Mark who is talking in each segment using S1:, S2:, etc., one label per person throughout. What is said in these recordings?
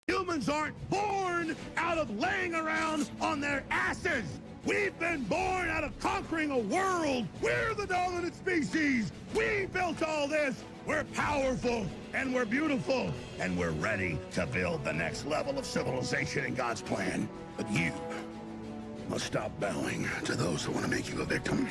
S1: Humans aren't born out of laying around on their asses. We've been born out of conquering a world. We're the dominant species. We built all this. We're powerful and we're beautiful and we're ready to build the next level of civilization in God's plan. But you must stop bowing to those who want to make you a victim.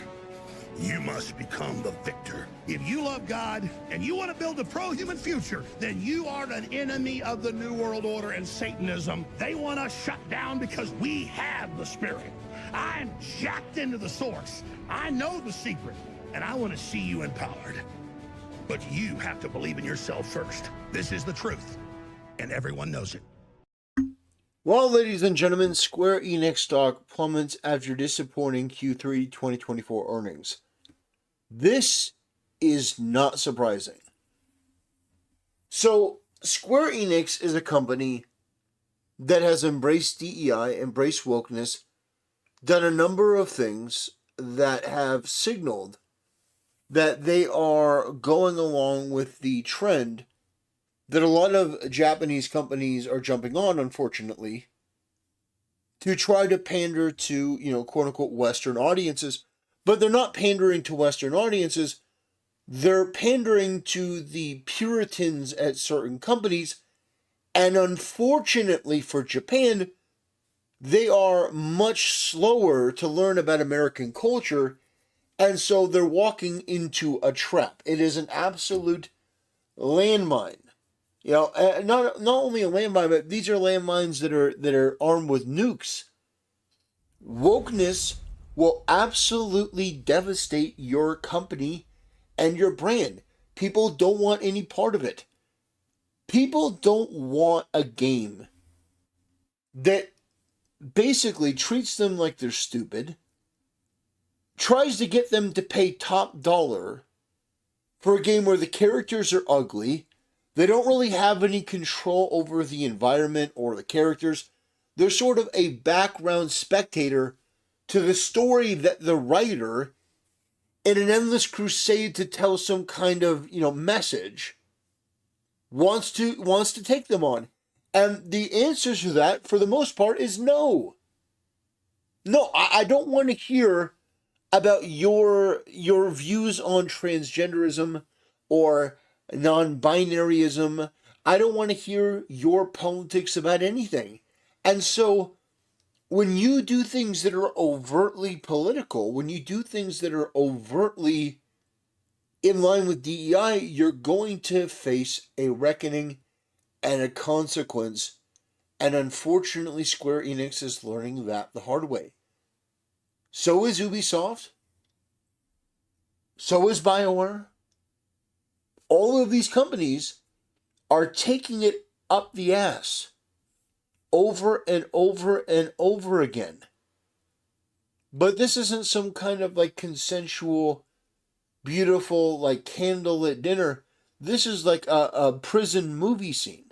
S1: You must become the victor. If you love God and you want to build a pro-human future, then you are an enemy of the New World Order and Satanism. They want us shut down because we have the Spirit. I'm jacked into the source. I know the secret, and I want to see you empowered. But you have to believe in yourself first. This is the truth, and everyone knows it.
S2: Well, ladies and gentlemen, Square Enix stock plummets after disappointing Q3 2024 earnings. This is not surprising. So, Square Enix is a company that has embraced DEI, embraced wokeness, done a number of things that have signaled that they are going along with the trend that a lot of Japanese companies are jumping on, unfortunately, to try to pander to, quote-unquote Western audiences. But they're not pandering to Western audiences. They're pandering to the Puritans at certain companies. And unfortunately for Japan, they are much slower to learn about American culture. And so they're walking into a trap. It is an absolute landmine. Not only a landmine, but these are landmines that are armed with nukes. Wokeness will absolutely devastate your company and your brand. People don't want any part of it. People don't want a game that basically treats them like they're stupid, tries to get them to pay top dollar for a game where the characters are ugly. They don't really have any control over the environment or the characters. They're sort of a background spectator to the story that the writer, in an endless crusade to tell some kind of, message, wants to take them on. And the answer to that, for the most part, is no. No, I don't want to hear about your views on transgenderism or non-binaryism. I don't want to hear your politics about anything. And so, when you do things that are overtly political, when you do things that are overtly in line with DEI, you're going to face a reckoning and a consequence. And unfortunately, Square Enix is learning that the hard way. So is Ubisoft. So is BioWare. All of these companies are taking it up the ass over and over and over again. But this isn't some kind of consensual, beautiful, candlelit dinner. This is like a prison movie scene.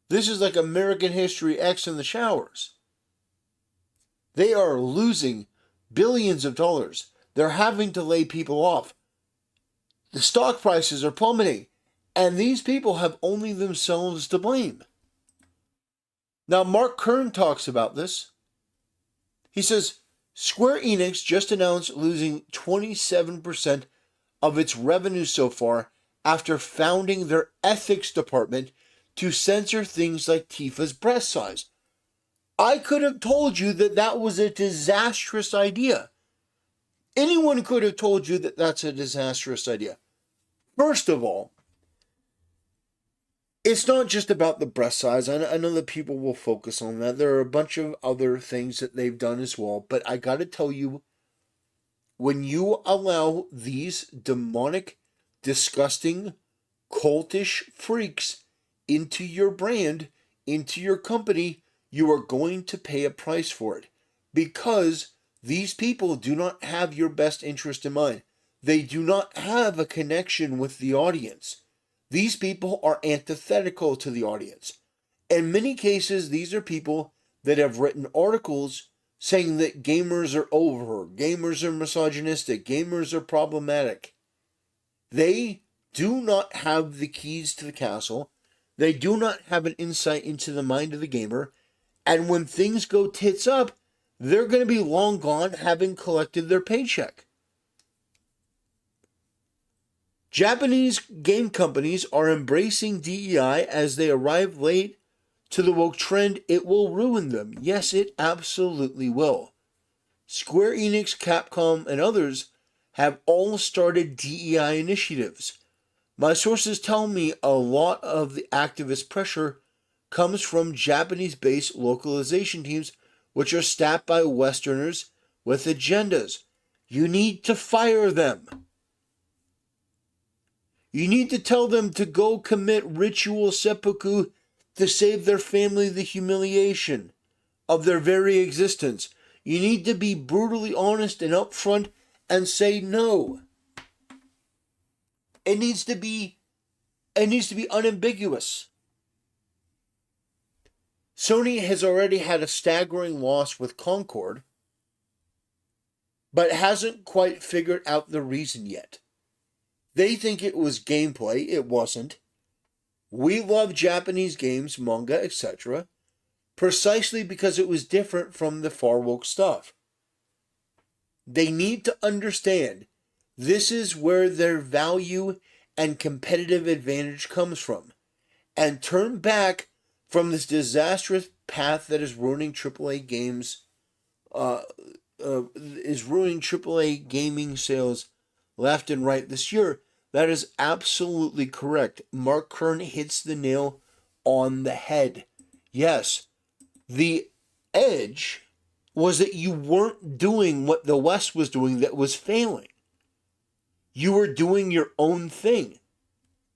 S2: This is like American History X in the showers. They are losing billions of dollars. They're having to lay people off. The stock prices are plummeting. And these people have only themselves to blame. Now, Mark Kern talks about this. He says, Square Enix just announced losing 27% of its revenue so far after founding their ethics department to censor things like Tifa's breast size. I could have told you that that was a disastrous idea. Anyone could have told you that that's a disastrous idea. First of all, it's not just about the breast size. I know that people will focus on that. There are a bunch of other things that they've done as well. But I got to tell you, when you allow these demonic, disgusting, cultish freaks into your brand, into your company, you are going to pay a price for it. Because these people do not have your best interest in mind. They do not have a connection with the audience. These people are antithetical to the audience. In many cases, these are people that have written articles saying that gamers are over, gamers are misogynistic, gamers are problematic. They do not have the keys to the castle. They do not have an insight into the mind of the gamer, and when things go tits up, they're going to be long gone having collected their paycheck. Japanese game companies are embracing DEI as they arrive late to the woke trend. It will ruin them. Yes, it absolutely will. Square Enix, Capcom, and others have all started DEI initiatives. My sources tell me a lot of the activist pressure comes from Japanese-based localization teams, which are staffed by Westerners with agendas. You need to fire them. You need to tell them to go commit ritual seppuku to save their family the humiliation of their very existence. You need to be brutally honest and upfront and say no. It needs to be unambiguous. Sony has already had a staggering loss with Concord, but hasn't quite figured out the reason yet. They think it was gameplay. It wasn't. We love Japanese games, manga, etc., precisely because it was different from the far woke stuff. They need to understand this is where their value and competitive advantage comes from, and turn back from this disastrous path that is ruining AAA games, is ruining AAA gaming sales left and right this year. That is absolutely correct. Mark Kern hits the nail on the head. Yes, the edge was that you weren't doing what the West was doing that was failing. You were doing your own thing.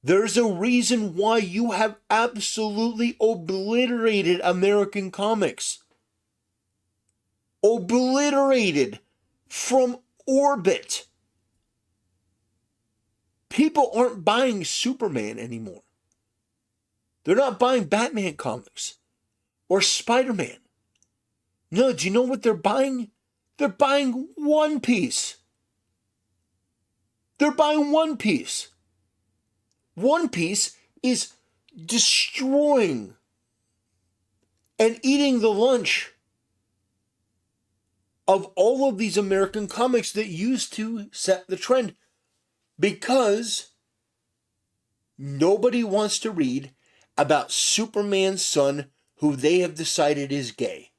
S2: There's a reason why you have absolutely obliterated American comics. Obliterated from orbit. People aren't buying Superman anymore. They're not buying Batman comics or Spider-Man. No, do you know what they're buying? They're buying One Piece. They're buying One Piece. One Piece is destroying and eating the lunch of all of these American comics that used to set the trend, because nobody wants to read about Superman's son who they have decided is gay.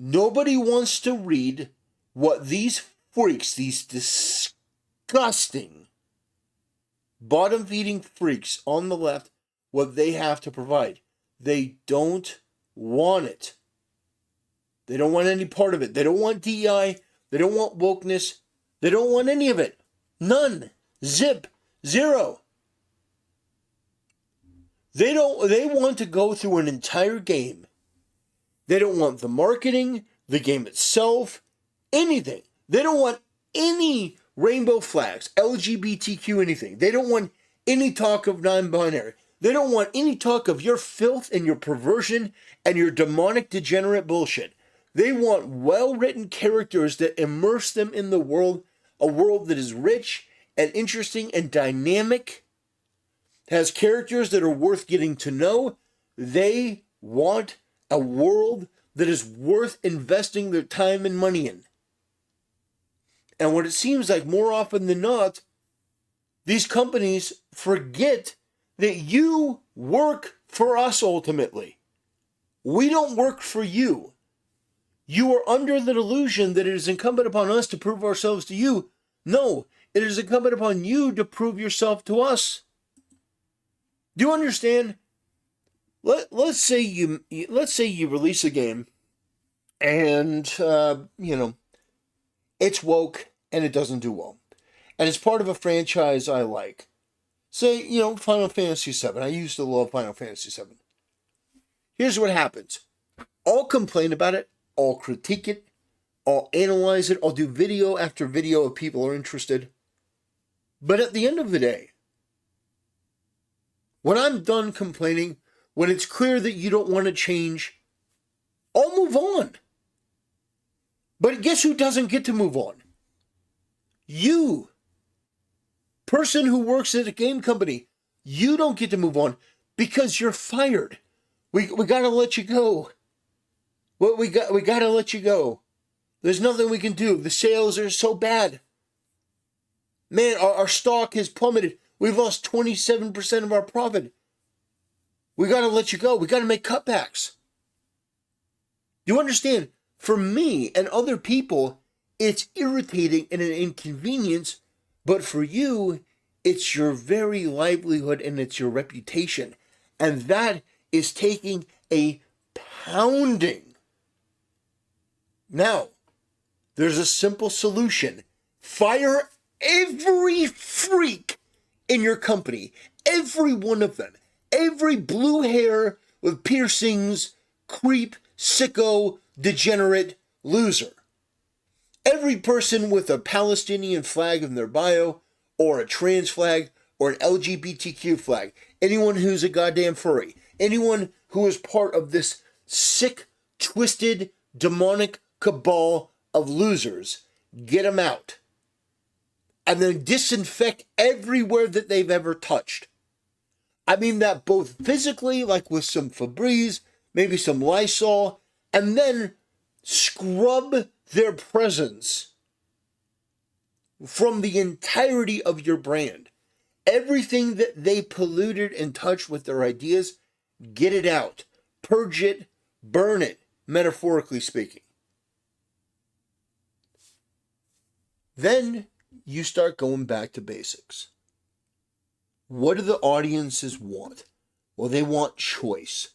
S2: Nobody wants to read what these freaks, these disgusting, bottom-feeding freaks on the left, what they have to provide. They don't want it. They don't want any part of it. They don't want DEI. They don't want wokeness. They don't want any of it. None. Zip. Zero. They want to go through an entire game. They don't want the marketing, the game itself, anything. They don't want any rainbow flags, LGBTQ, anything. They don't want any talk of non-binary. They don't want any talk of your filth and your perversion and your demonic degenerate bullshit. They want well-written characters that immerse them in the world, a world that is rich and interesting and dynamic, has characters that are worth getting to know. They want a world that is worth investing their time and money in. And what it seems like more often than not, these companies forget that you work for us ultimately. We don't work for you. You are under the delusion that it is incumbent upon us to prove ourselves to you. No, it is incumbent upon you to prove yourself to us. Do you understand? Let's say you release a game, and it's woke and it doesn't do well, and it's part of a franchise I like. Say Final Fantasy VII. I used to love Final Fantasy VII. Here's what happens: I'll complain about it, I'll critique it, I'll analyze it, I'll do video after video if people are interested. But at the end of the day, when I'm done complaining, when it's clear that you don't want to change, I'll move on. But guess who doesn't get to move on? You. Person who works at a game company. You don't get to move on because you're fired. We got to let you go. We got to let you go. There's nothing we can do. The sales are so bad. Man, our stock has plummeted. We've lost 27% of our profit. We got to let you go. We got to make cutbacks. You understand? For me and other people, it's irritating and an inconvenience, but for you, it's your very livelihood and it's your reputation. And that is taking a pounding. Now, there's a simple solution. Fire every freak in your company. Every one of them. Every blue hair with piercings, creep, sicko, degenerate, loser. Every person with a Palestinian flag in their bio, or a trans flag, or an LGBTQ flag. Anyone who's a goddamn furry. Anyone who is part of this sick, twisted, demonic cabal of losers. Get them out. And then disinfect everywhere that they've ever touched. I mean that both physically, like with some Febreze, maybe some Lysol, and then scrub their presence from the entirety of your brand. Everything that they polluted and touched with their ideas, get it out. Purge it, burn it, metaphorically speaking. Then you start going back to basics. What do the audiences want? Well, they want choice.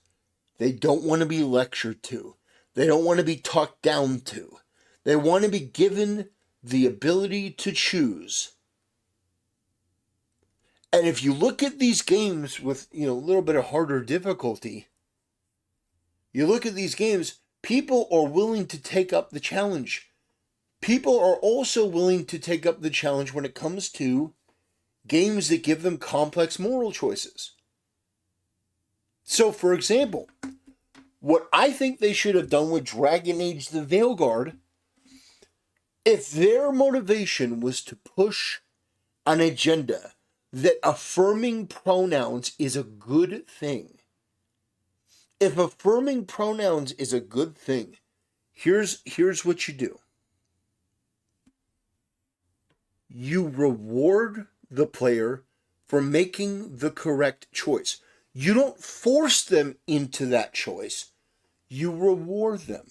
S2: They don't want to be lectured to. They don't want to be talked down to. They want to be given the ability to choose. And if you look at these games with, a little bit of harder difficulty, you look at these games, people are willing to take up the challenge. People are also willing to take up the challenge when it comes to games that give them complex moral choices. So, for example, what I think they should have done with Dragon Age the Veilguard, if their motivation was to push an agenda that affirming pronouns is a good thing, if affirming pronouns is a good thing, here's what you do. You reward the player for making the correct choice. You don't force them into that choice. You reward them.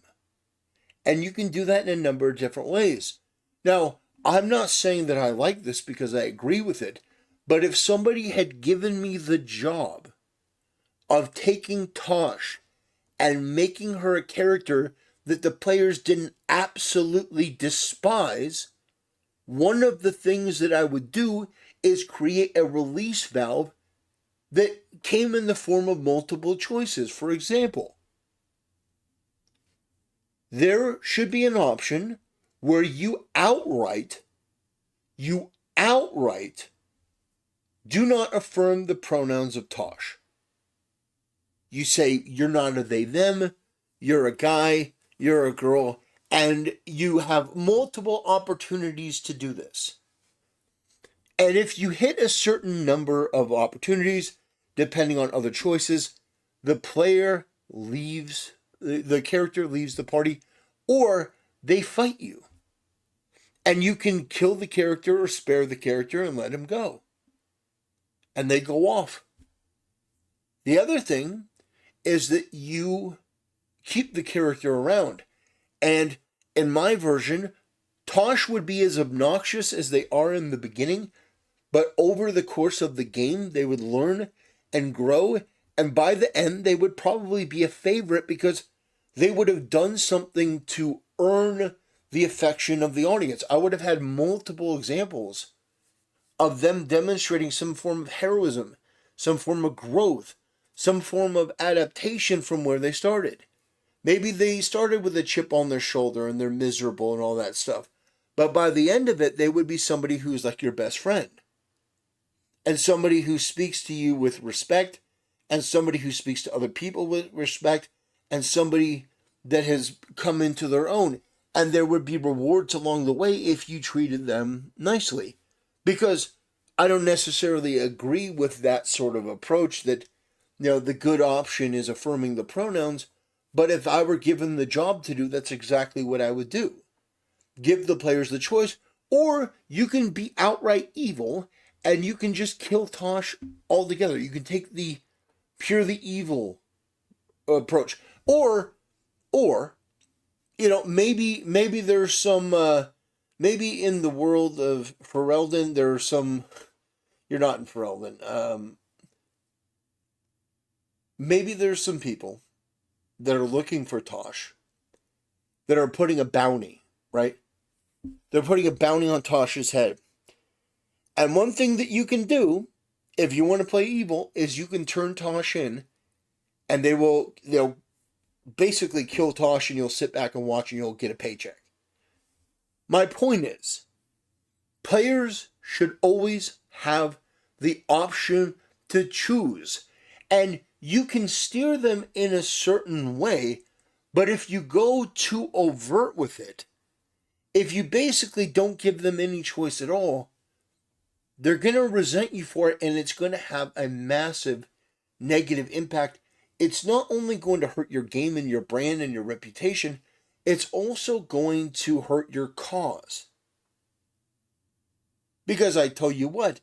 S2: And you can do that in a number of different ways. Now, I'm not saying that I like this because I agree with it, but if somebody had given me the job of taking Tosh and making her a character that the players didn't absolutely despise, one of the things that I would do is create a release valve that came in the form of multiple choices. For example, there should be an option where you outright do not affirm the pronouns of Tosh. You say you're not a they, them, you're a guy, you're a girl, and you have multiple opportunities to do this. And if you hit a certain number of opportunities, depending on other choices, the player leaves, the character leaves the party, or they fight you. And you can kill the character or spare the character and let him go. And they go off. The other thing is that you keep the character around. And in my version, Tosh would be as obnoxious as they are in the beginning, but over the course of the game, they would learn and grow, and by the end, they would probably be a favorite because they would have done something to earn the affection of the audience. I would have had multiple examples of them demonstrating some form of heroism, some form of growth, some form of adaptation from where they started. Maybe they started with a chip on their shoulder and they're miserable and all that stuff. But by the end of it, they would be somebody who's like your best friend. And somebody who speaks to you with respect, and somebody who speaks to other people with respect, and somebody that has come into their own. And there would be rewards along the way if you treated them nicely. Because I don't necessarily agree with that sort of approach that, the good option is affirming the pronouns, but if I were given the job to do, that's exactly what I would do. Give the players the choice, or you can be outright evil and you can just kill Tosh altogether. You can take the purely evil approach. Or, maybe there's some, maybe in the world of Ferelden, there's some, you're not in Ferelden, maybe there's some people that are looking for Tosh that are putting a bounty, right? They're putting a bounty on Tosh's head. And one thing that you can do, if you want to play evil, is you can turn Tosh in, and they'll basically kill Tosh, and you'll sit back and watch, and you'll get a paycheck. My point is, players should always have the option to choose. And you can steer them in a certain way, but if you go too overt with it, if you basically don't give them any choice at all, they're going to resent you for it, and it's going to have a massive negative impact. It's not only going to hurt your game and your brand and your reputation, it's also going to hurt your cause. Because I tell you what,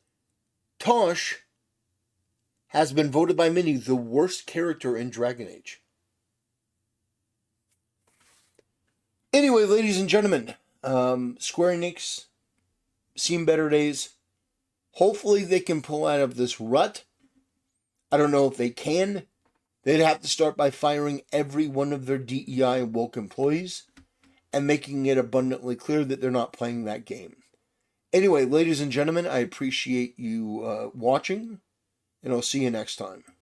S2: Tosh has been voted by many the worst character in Dragon Age. Anyway, ladies and gentlemen, Square Enix, seen better days. Hopefully they can pull out of this rut. I don't know if they can. They'd have to start by firing every one of their DEI and woke employees and making it abundantly clear that they're not playing that game. Anyway, ladies and gentlemen, I appreciate you watching, and I'll see you next time.